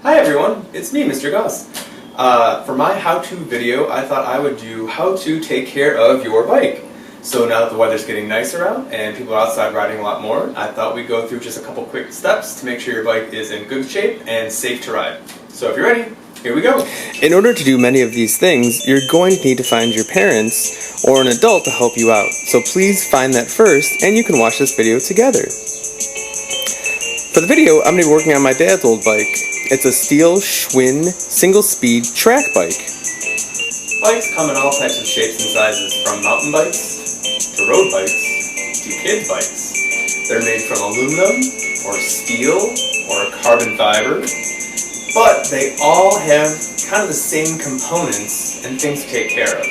Hi everyone, it's me, Mr. Goss. For my how-to video, I thought I would do how to take care of your bike. So now that the weather's getting nicer out and people are outside riding a lot more, I thought we'd go through just a couple quick steps to make sure your bike is in good shape and safe to ride. So if you're ready, here we go. In order to do many of these things, you're going to need to find your parents or an adult to help you out. So please find that first and you can watch this video together. For the video, I'm going to be working on my dad's old bike. It's a steel Schwinn single-speed track bike. Bikes come in all types of shapes and sizes, from mountain bikes to road bikes to kids bikes. They're made from aluminum or steel or carbon fiber, but they all have kind of the same components and things to take care of.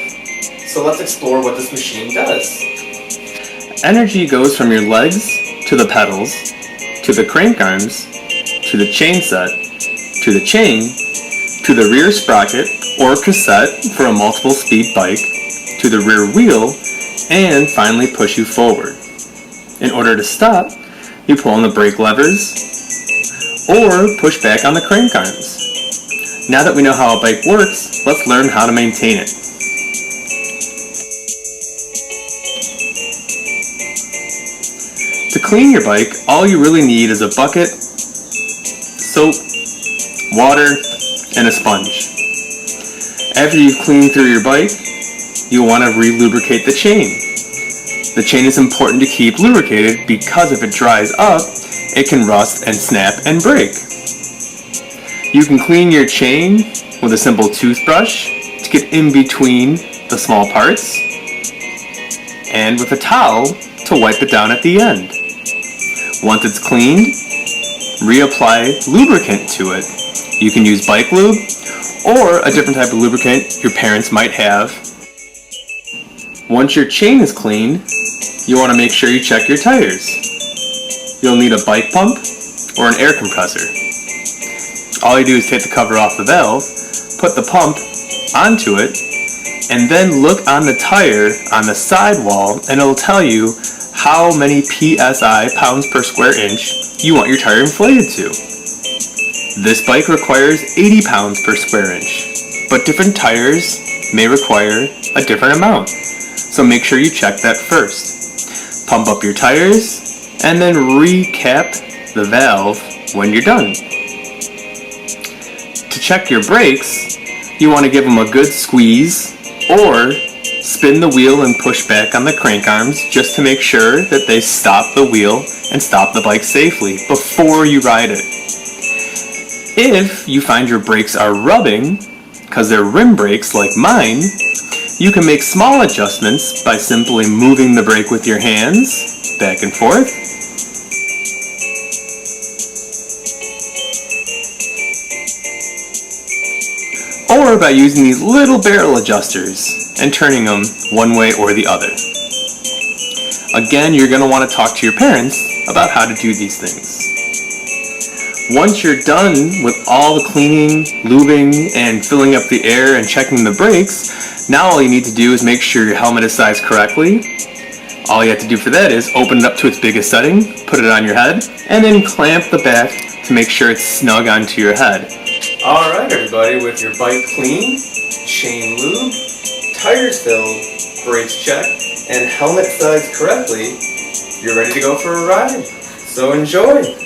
So let's explore what this machine does. Energy goes from your legs to the pedals, to the crank arms, to the chain set, to the chain, to the rear sprocket or cassette for a multiple speed bike, to the rear wheel, and finally push you forward. In order to stop, you pull on the brake levers or push back on the crank arms. Now that we know how a bike works, let's learn how to maintain it. To clean your bike, all you really need is a bucket, soap, water, and a sponge. After you've cleaned through your bike, you'll want to re-lubricate the chain. The chain is important to keep lubricated because if it dries up, it can rust and snap and break. You can clean your chain with a simple toothbrush to get in between the small parts, and with a towel to wipe it down at the end. Once it's cleaned, reapply lubricant to it. You can use bike lube or a different type of lubricant your parents might have. Once your chain is cleaned, you want to make sure you check your tires. You'll need a bike pump or an air compressor. All you do is take the cover off the valve, put the pump onto it, and then look on the tire on the sidewall and it'll tell you how many PSI, pounds per square inch, you want your tire inflated to. This bike requires 80 pounds per square inch, but different tires may require a different amount. So make sure you check that first. Pump up your tires, and then recap the valve when you're done. To check your brakes, you want to give them a good squeeze, or spin the wheel and push back on the crank arms just to make sure that they stop the wheel and stop the bike safely before you ride it. If you find your brakes are rubbing, because they're rim brakes like mine, you can make small adjustments by simply moving the brake with your hands back and forth, or by using these little barrel adjusters and turning them one way or the other. Again, you're going to want to talk to your parents about how to do these things. Once you're done with all the cleaning, lubing, and filling up the air and checking the brakes, now all you need to do is make sure your helmet is sized correctly. All you have to do for that is open it up to its biggest setting, put it on your head, and then clamp the back to make sure it's snug onto your head. Alright everybody, with your bike clean, chain lube, tires filled, brakes checked, and helmet sized correctly, you're ready to go for a ride. So enjoy!